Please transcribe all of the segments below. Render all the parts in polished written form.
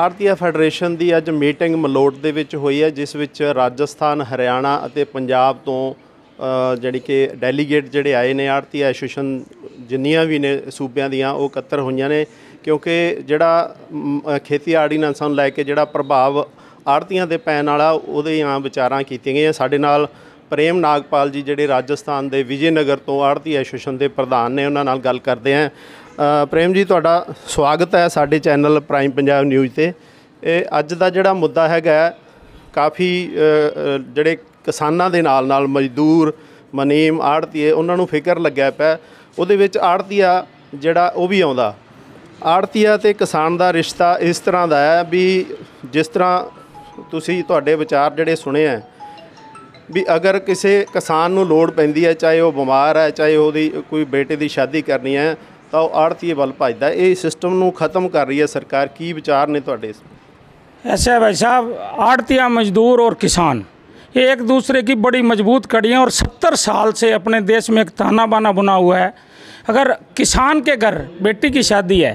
ਆੜ੍ਹਤੀਆ federation ਦੀ ਅੱਜ meeting Malout ਦੇ ਵਿੱਚ ਹੋਈ ਹੈ, ਜਿਸ ਵਿੱਚ ਰਾਜਸਥਾਨ, ਹਰਿਆਣਾ ਅਤੇ ਪੰਜਾਬ ਤੋਂ ਜਿਹੜੀ ਕਿ ਡੈਲੀਗੇਟ ਜਿਹੜੇ ਆਏ ਨੇ ਆੜ੍ਹਤੀਆ ਐਸੋਸੀਏਸ਼ਨ ਜਿੰਨੀਆਂ ਵੀ ਨੇ ਸੂਬਿਆਂ ਦੀਆਂ ਉਹ ਇਕੱਤਰ ਹੋਈਆਂ ਨੇ, ਕਿਉਂਕਿ ਜਿਹੜਾ ਖੇਤੀ ਆਰਡੀਨੈਂਸਾਂ ਨੂੰ ਲੈ ਕੇ ਜਿਹੜਾ ਪ੍ਰਭਾਵ ਆੜ੍ਹਤੀਆਂ 'ਤੇ ਪੈਣ ਵਾਲਾ ਉਹਦੀਆਂ ਵਿਚਾਰਾਂ ਕੀਤੀਆਂ ਗਈਆਂ। ਸਾਡੇ ਨਾਲ ਪ੍ਰੇਮ ਨਾਗਪਾਲ ਜੀ ਜਿਹੜੇ ਰਾਜਸਥਾਨ ਦੇ ਵਿਜੇ ਨਗਰ ਤੋਂ ਆੜ੍ਹਤੀ ਐਸੋਸੀਏਸ਼ਨ ਦੇ ਪ੍ਰਧਾਨ ਨੇ, ਉਹਨਾਂ ਨਾਲ ਗੱਲ ਕਰਦੇ ਹਾਂ। ਪ੍ਰੇਮ ਜੀ, ਤੁਹਾਡਾ ਸਵਾਗਤ ਹੈ ਸਾਡੇ ਚੈਨਲ ਪ੍ਰਾਈਮ ਪੰਜਾਬ ਨਿਊਜ਼ 'ਤੇ। ਇਹ ਅੱਜ ਦਾ ਜਿਹੜਾ ਮੁੱਦਾ ਹੈਗਾ, ਕਾਫੀ ਜਿਹੜੇ ਕਿਸਾਨਾਂ ਦੇ ਨਾਲ ਮਜ਼ਦੂਰ, ਮਨੀਮ, ਆੜ੍ਹਤੀਏ, ਉਹਨਾਂ ਨੂੰ ਫਿਕਰ ਲੱਗਿਆ ਪਿਆ। ਉਹਦੇ ਵਿੱਚ ਆੜ੍ਹਤੀਆ ਜਿਹੜਾ ਉਹ ਵੀ ਆਉਂਦਾ। ਆੜ੍ਹਤੀਆ ਅਤੇ ਕਿਸਾਨ ਦਾ ਰਿਸ਼ਤਾ ਇਸ ਤਰ੍ਹਾਂ ਦਾ ਹੈ ਵੀ ਜਿਸ ਤਰ੍ਹਾਂ ਤੁਸੀਂ ਤੁਹਾਡੇ ਵਿਚਾਰ ਜਿਹੜੇ ਸੁਣੇ ਹੈ ਵੀ ਅਗਰ ਕਿਸੇ ਕਿਸਾਨ ਨੂੰ ਲੋੜ ਪੈਂਦੀ ਹੈ, ਚਾਹੇ ਉਹ ਬਿਮਾਰ ਹੈ, ਚਾਹੇ ਉਹਦੀ ਕੋਈ ਬੇਟੇ ਦੀ ਸ਼ਾਦੀ ਕਰਨੀ ਹੈ, ਤਾਂ ਉਹ ਆੜ੍ਹਤੀਏ ਵੱਲ ਭੱਜਦਾ। ਇਹ ਸਿਸਟਮ ਨੂੰ ख़त्म कर रही है सरकार। की विचार ने ਤੁਹਾਡੇ? ऐसे भाई साहब, आड़तिया मजदूर और किसान ये एक दूसरे की बड़ी मजबूत कड़ी हैं और 70 साल से अपने देश में एक ताना बाना बुना हुआ है। अगर किसान के घर बेटी की शादी है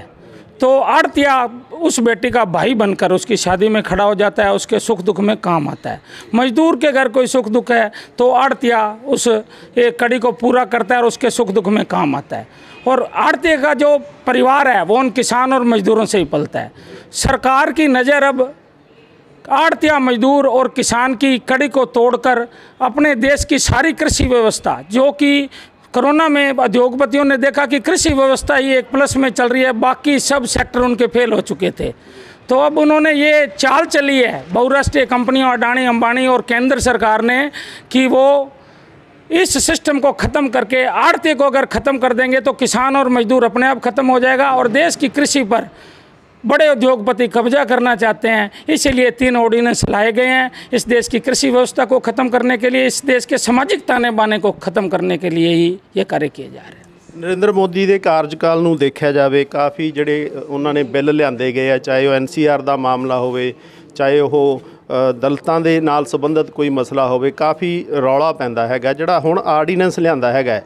तो आड़तिया उस बेटी का भाई बनकर उसकी शादी में खड़ा हो जाता है, उसके सुख दुख में काम आता है। मजदूर के घर कोई सुख दुख है तो आड़तिया उस एक कड़ी को पूरा करता है और उसके सुख दुख में काम आता है। और आड़तिया का जो परिवार है वो उन किसान और मजदूरों से ही पलता है। सरकार की नज़र अब आड़तिया मजदूर और किसान की कड़ी को तोड़कर अपने देश की सारी कृषि व्यवस्था, जो कि कोरोना में उद्योगपतियों ने देखा कि कृषि व्यवस्था ही एक प्लस में चल रही है, बाकी सब सेक्टर उनके फेल हो चुके थे, तो अब उन्होंने ये चाल चली है बहुराष्ट्रीय कंपनियों अडानी, अंबानी और केंद्र सरकार ने कि वो इस सिस्टम को ख़त्म करके आड़ती को अगर ख़त्म कर देंगे तो किसान और मजदूर अपने आप ख़त्म हो जाएगा और देश की कृषि पर बड़े उद्योगपति कब्जा करना चाहते हैं। इसीलिए 3 ऑर्डिनेंस लाए गए हैं इस देश की कृषि व्यवस्था को ख़त्म करने के लिए, इस देश के सामाजिक ताने बाने को ख़त्म करने के लिए ही ये कार्य किए जा रहे हैं। नरेंद्र मोदी के कार्यकाल ਨੂੰ ਦੇਖਿਆ ਜਾਵੇ, ਕਾਫੀ ਜਿਹੜੇ ਉਹਨਾਂ ਨੇ ਬਿੱਲ ਲਿਆਂਦੇ ਗਏ ਆ, ਚਾਹੇ ਉਹ NCR ਦਾ ਮਾਮਲਾ ਹੋਵੇ, ਚਾਹੇ ਉਹ ਦਲਿਤਾਂ ਦੇ ਨਾਲ ਸੰਬੰਧਿਤ ਕੋਈ ਮਸਲਾ ਹੋਵੇ, ਕਾਫੀ ਰੌਲਾ ਪੈਂਦਾ ਹੈਗਾ। ਜਿਹੜਾ ਹੁਣ ਆਰਡੀਨੈਂਸ ਲਿਆਂਦਾ ਹੈਗਾ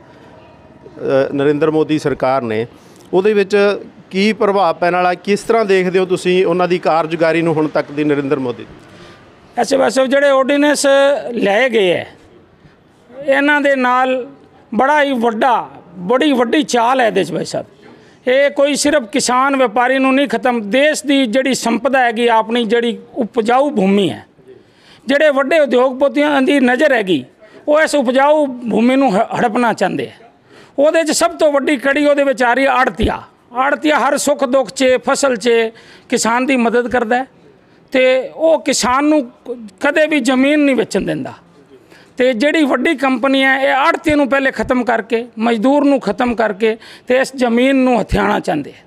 ਨਰਿੰਦਰ ਮੋਦੀ ਸਰਕਾਰ ਨੇ, ਉਹਦੇ ਵਿੱਚ ਕੀ ਪ੍ਰਭਾਵ ਪੈਣ ਵਾਲਾ, ਕਿਸ ਤਰ੍ਹਾਂ ਦੇਖਦੇ ਹੋ ਤੁਸੀਂ ਉਹਨਾਂ ਦੀ ਕਾਰਜਕਾਰੀ ਨੂੰ ਹੁਣ ਤੱਕ ਦੀ ਨਰਿੰਦਰ ਮੋਦੀ? ਐਸੇ ਵੈਸੇ ਜਿਹੜੇ ਆਰਡੀਨੈਂਸ ਲਏ ਗਏ ਹੈ, ਇਹਨਾਂ ਦੇ ਨਾਲ बड़ी वड्डी चाल है ਇਹਦੇ 'ਚ भाई साहब। ये कोई सिर्फ किसान व्यापारी ਨੂੰ नहीं खत्म, देश की ਜਿਹੜੀ संपदा हैगी अपनी ਜਿਹੜੀ उपजाऊ भूमि है, ਜਿਹੜੇ ਵੱਡੇ ਉਦਯੋਗਪਤੀਆਂ ਦੀ ਨਜ਼ਰ ਹੈਗੀ ਉਹ ਇਸ ਉਪਜਾਊ ਭੂਮੀ ਨੂੰ ਹੜਪਣਾ ਚਾਹੁੰਦੇ ਹੈ। ਉਹਦੇ 'ਚ ਸਭ ਤੋਂ ਵੱਡੀ ਕੜੀ ਉਹਦੇ ਵਿੱਚ ਆ ਰਹੀ ਹੈ ਆੜਤੀਆ। ਆੜਤੀਆ ਹਰ ਸੁੱਖ ਦੁੱਖ 'ਚ, ਫਸਲ 'ਚ ਕਿਸਾਨ ਦੀ ਮਦਦ ਕਰਦਾ ਹੈ ਤੇ ਉਹ ਕਿਸਾਨ ਨੂੰ ਕਦੇ ਵੀ ਜ਼ਮੀਨ ਨਹੀਂ ਵੇਚਣ ਦਿੰਦਾ। ਤੇ ਜਿਹੜੀ ਵੱਡੀ ਕੰਪਨੀ ਹੈ ਇਹ ਆੜਤੀ ਨੂੰ ਪਹਿਲੇ ਖਤਮ ਕਰਕੇ, ਮਜ਼ਦੂਰ ਨੂੰ ਖਤਮ ਕਰਕੇ ਤੇ ਇਸ ਜ਼ਮੀਨ ਨੂੰ ਹਥਿਆਣਾ ਚਾਹੁੰਦੇ ਹੈ।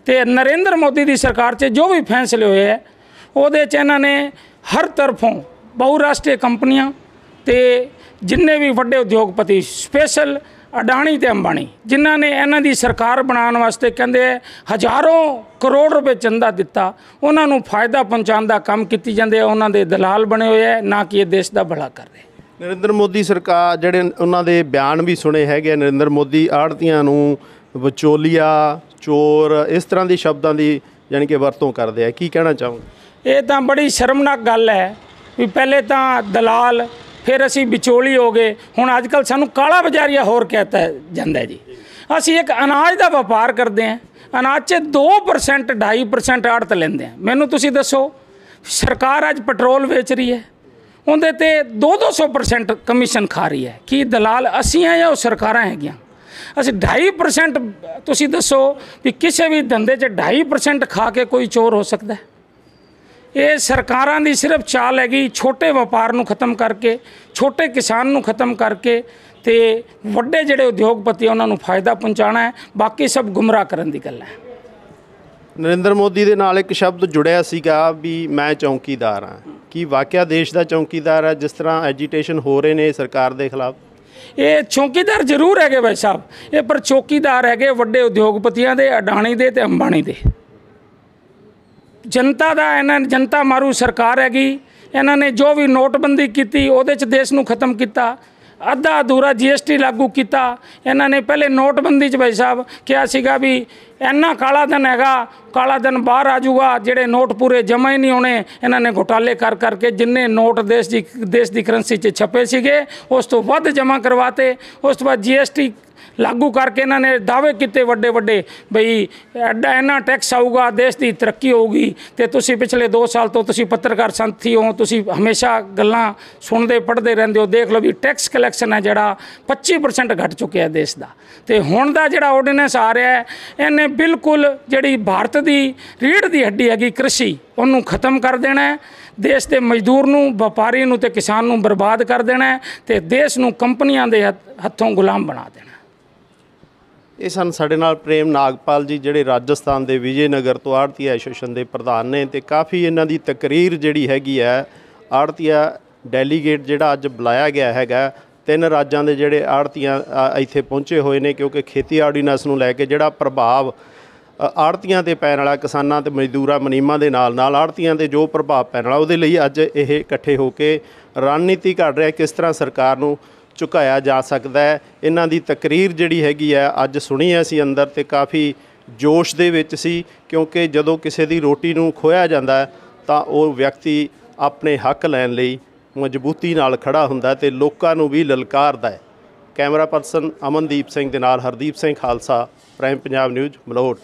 ਤੇ ਨਰਿੰਦਰ ਮੋਦੀ ਦੀ ਸਰਕਾਰ 'ਚ ਜੋ ਵੀ ਫੈਸਲੇ ਹੋਏ ਹੈ ਉਹਦੇ 'ਚ ਇਹਨਾਂ ਨੇ ਹਰ ਤਰਫੋਂ ਬਹੁਰਾਸ਼ਟਰੀ ਕੰਪਨੀਆਂ ਤੇ ਜਿੰਨੇ ਵੀ ਵੱਡੇ ਉਦਯੋਗਪਤੀ, ਸਪੈਸ਼ਲ ਅਡਾਣੀ ਤੇ ਅੰਬਾਣੀ, ਜਿਨ੍ਹਾਂ ਨੇ ਇਹਨਾਂ ਦੀ ਸਰਕਾਰ ਬਣਾਉਣ ਵਾਸਤੇ ਕਹਿੰਦੇ ਹਜ਼ਾਰਾਂ ਕਰੋੜ ਰੁਪਏ ਚੰਦਾ ਦਿੱਤਾ, ਉਹਨਾਂ ਨੂੰ ਫਾਇਦਾ ਪਹੁੰਚਾਉਣ ਦਾ ਕੰਮ ਕੀਤੀ ਜਾਂਦੇ, ਉਹਨਾਂ ਦੇ ਦਲਾਲ ਬਣੇ ਹੋਏ ਹੈ, ਨਾ ਕਿ ਇਹ ਦੇਸ਼ ਦਾ ਭਲਾ ਕਰ ਰਹੇ। ਨਰਿੰਦਰ ਮੋਦੀ ਸਰਕਾਰ ਜਿਹੜੇ ਉਹਨਾਂ ਦੇ ਬਿਆਨ ਵੀ ਸੁਣੇ ਹੈਗੇ, ਨਰਿੰਦਰ ਮੋਦੀ ਆੜ੍ਹਤੀਆਂ ਨੂੰ ਵਿਚੋਲੀਆ, ਚੋਰ, ਇਸ ਤਰ੍ਹਾਂ ਦੇ ਸ਼ਬਦਾਂ ਦੀ ਯਾਨੀ ਕਿ ਵਰਤੋਂ ਕਰਦੇ ਆ। ਕੀ ਕਹਿਣਾ ਚਾਹੋਗੇ? ਇਹ ਤਾਂ ਬੜੀ ਸ਼ਰਮਨਾਕ ਗੱਲ ਹੈ ਵੀ ਪਹਿਲੇ ਤਾਂ ਦਲਾਲ, ਫਿਰ ਅਸੀਂ ਵਿਚੋਲੀ ਹੋ ਗਏ, ਹੁਣ ਅੱਜ ਕੱਲ੍ਹ ਸਾਨੂੰ ਕਾਲਾ ਬਾਜ਼ਾਰੀਆ ਹੋਰ ਕਹਿਤਾ ਜਾਂਦਾ ਜੀ। ਅਸੀਂ ਇੱਕ ਅਨਾਜ ਦਾ ਵਪਾਰ ਕਰਦੇ ਹਾਂ, ਅਨਾਜ 'ਚ 2% 2.5% ਆੜਤ ਲੈਂਦੇ ਹਾਂ। ਮੈਨੂੰ ਤੁਸੀਂ ਦੱਸੋ, ਸਰਕਾਰ ਅੱਜ ਪੈਟਰੋਲ ਵੇਚ ਰਹੀ ਹੈ, ਉਹਦੇ 'ਤੇ 200% ਕਮਿਸ਼ਨ ਖਾ ਰਹੀ ਹੈ। ਕੀ ਦਲਾਲ ਅਸੀਂ ਹਾਂ ਜਾਂ ਉਹ ਸਰਕਾਰਾਂ ਹੈਗੀਆਂ? ਅਸੀਂ 2.5%, ਤੁਸੀਂ ਦੱਸੋ ਵੀ ਕਿਸੇ ਵੀ ਧੰਦੇ 'ਚ 2.5% ਖਾ ਕੇ ਕੋਈ ਚੋਰ ਹੋ ਸਕਦਾ? ਇਹ ਸਰਕਾਰਾਂ ਦੀ ਸਿਰਫ ਚਾਲ ਹੈਗੀ ਛੋਟੇ ਵਪਾਰ ਨੂੰ ਖਤਮ ਕਰਕੇ, ਛੋਟੇ ਕਿਸਾਨ ਨੂੰ ਖਤਮ ਕਰਕੇ ਤੇ ਵੱਡੇ ਜਿਹੜੇ ਉਦਯੋਗਪਤੀ ਉਹਨਾਂ ਨੂੰ ਫਾਇਦਾ ਪਹੁੰਚਾਉਣਾ ਹੈ, ਬਾਕੀ ਸਭ ਗੁੰਮਰਾਹ ਕਰਨ ਦੀ ਗੱਲ ਹੈ। ਨਰਿੰਦਰ ਮੋਦੀ ਦੇ ਨਾਲ ਇੱਕ ਸ਼ਬਦ ਜੁੜਿਆ ਸੀਗਾ ਵੀ ਮੈਂ ਚੌਕੀਦਾਰ ਹਾਂ। ਕੀ ਵਾਕਿਆ ਦੇਸ਼ ਦਾ ਚੌਕੀਦਾਰ ਹੈ ਜਿਸ ਤਰ੍ਹਾਂ ਐਜੀਟੇਸ਼ਨ ਹੋ ਰਹੇ ਨੇ ਸਰਕਾਰ ਦੇ ਖਿਲਾਫ? ਇਹ ਚੌਕੀਦਾਰ ਜ਼ਰੂਰ ਹੈਗੇ ਭਾਈ ਸਾਹਿਬ, ਇਹ ਪਰ ਚੌਕੀਦਾਰ ਹੈਗੇ ਵੱਡੇ ਉਦਯੋਗਪਤੀਆਂ ਦੇ, ਅਡਾਣੀ ਦੇ ਤੇ ਅੰਬਾਣੀ ਦੇ। जनता का इन्होंने, जनता मारू सरकार हैगी, इन्होंने जो भी नोटबंदी की ਉਹਦੇ 'ਚ देश ਨੂੰ ख़त्म किया। ਅੱਧਾ ਅਧੂਰਾ GST ਲਾਗੂ ਕੀਤਾ ਇਹਨਾਂ ਨੇ। ਪਹਿਲੇ ਨੋਟਬੰਦੀ 'ਚ ਭਾਈ ਸਾਹਿਬ ਕਿਹਾ ਸੀਗਾ ਵੀ ਇੰਨਾ ਕਾਲਾ ਧਨ ਹੈਗਾ, ਕਾਲਾ ਧਨ ਬਾਹਰ ਆ ਜਾਊਗਾ, ਜਿਹੜੇ ਨੋਟ ਪੂਰੇ ਜਮ੍ਹਾਂ ਹੀ ਨਹੀਂ ਹੋਣੇ। ਇਹਨਾਂ ਨੇ ਘੁਟਾਲੇ ਕਰ ਕਰਕੇ ਜਿੰਨੇ ਨੋਟ ਦੇਸ਼ ਦੀ ਕਰੰਸੀ 'ਚ ਛਪੇ ਸੀਗੇ ਉਸ ਤੋਂ ਵੱਧ ਜਮ੍ਹਾਂ ਕਰਵਾਤੇ। ਉਸ ਤੋਂ ਬਾਅਦ GST ਲਾਗੂ करके इन्होंने दावे किए ਵੱਡੇ ਵੱਡੇ बई एडा इन्ना टैक्स आऊगा, देश की तरक्की होगी। तो तुसी पिछले 2 साल तो तुसी पत्रकार साथी हो, तुसी हमेशा गल्लां सुनते पढ़ते रहंदे हो। देख लो भी टैक्स कलैक्शन है जिहड़ा 25% घट चुकिया है देश का। तो हुण दा जिहड़ा ऑर्डीनेंस आ रहा है इन्हें बिल्कुल जिहड़ी भारत की रीढ़ की हड्डी हैगी कृषि उन्होंने खत्म कर देना है। देश के मजदूर नूं, व्यापारी नूं ते किसान नूं बर्बाद कर देना है। तो देश नूं कंपनियां दे हत्थों गुलाम बना देना। ਇਹ ਸਨ ਸਾਡੇ ਨਾਲ ਪ੍ਰੇਮ ਨਾਗਪਾਲ ਜੀ, ਜਿਹੜੇ ਰਾਜਸਥਾਨ ਦੇ ਵਿਜੇ ਨਗਰ ਤੋਂ ਆੜਤੀਆ ਐਸੋਸੀਏਸ਼ਨ ਦੇ ਪ੍ਰਧਾਨ ਨੇ। ਤੇ ਕਾਫੀ ਇਹਨਾਂ ਦੀ ਤਕਰੀਰ ਜਿਹੜੀ ਹੈਗੀ ਹੈ, ਆੜਤੀਆ ਡੈਲੀਗੇਟ ਜਿਹੜਾ ਅੱਜ ਬੁਲਾਇਆ ਗਿਆ ਹੈਗਾ, 3 ਰਾਜਾਂ ਦੇ ਜਿਹੜੇ ਆੜਤੀਆਂ ਇੱਥੇ ਪਹੁੰਚੇ ਹੋਏ ਨੇ, ਕਿਉਂਕਿ ਖੇਤੀ ਆਰਡੀਨੈਂਸ ਨੂੰ ਲੈ ਕੇ ਜਿਹੜਾ ਪ੍ਰਭਾਵ ਆੜਤੀਆਂ 'ਤੇ ਪੈਣ ਵਾਲਾ, ਕਿਸਾਨਾਂ ਤੇ ਮਜ਼ਦੂਰਾਂ ਮੁਨੀਮਾਂ ਦੇ ਨਾਲ ਨਾਲ ਆੜਤੀਆਂ 'ਤੇ ਜੋ ਪ੍ਰਭਾਵ ਪੈਣ ਵਾਲਾ, ਉਹਦੇ ਲਈ ਅੱਜ ਇਹ ਇਕੱਠੇ ਹੋ ਕੇ ਰਣਨੀਤੀ ਘੜ ਰਿਹਾ ਕਿਸ ਤਰ੍ਹਾਂ ਸਰਕਾਰ ਨੂੰ ਝੁਕਾਇਆ ਜਾ ਸਕਦਾ ਹੈ। ਇਹਨਾਂ ਦੀ ਤਕਰੀਰ ਜਿਹੜੀ ਹੈਗੀ ਆ ਅੱਜ ਸੁਣੀ ਅਸੀਂ ਅੰਦਰ, ਤੇ ਕਾਫੀ ਜੋਸ਼ ਦੇ ਵਿੱਚ ਸੀ, ਕਿਉਂਕਿ ਜਦੋਂ ਕਿਸੇ ਦੀ ਰੋਟੀ ਨੂੰ ਖੋਇਆ ਜਾਂਦਾ ਤਾਂ ਉਹ ਵਿਅਕਤੀ ਆਪਣੇ ਹੱਕ ਲੈਣ ਲਈ ਮਜ਼ਬੂਤੀ ਨਾਲ ਖੜਾ ਹੁੰਦਾ ਤੇ ਲੋਕਾਂ ਨੂੰ ਵੀ ਲਲਕਾਰਦਾ ਹੈ। ਕੈਮਰਾ ਪਰਸਨ ਅਮਨਦੀਪ ਸਿੰਘ ਦੇ ਨਾਲ ਹਰਦੀਪ ਸਿੰਘ ਖਾਲਸਾ, ਪ੍ਰਾਈਮ ਪੰਜਾਬ ਨਿਊਜ਼, ਮਲੋਟ।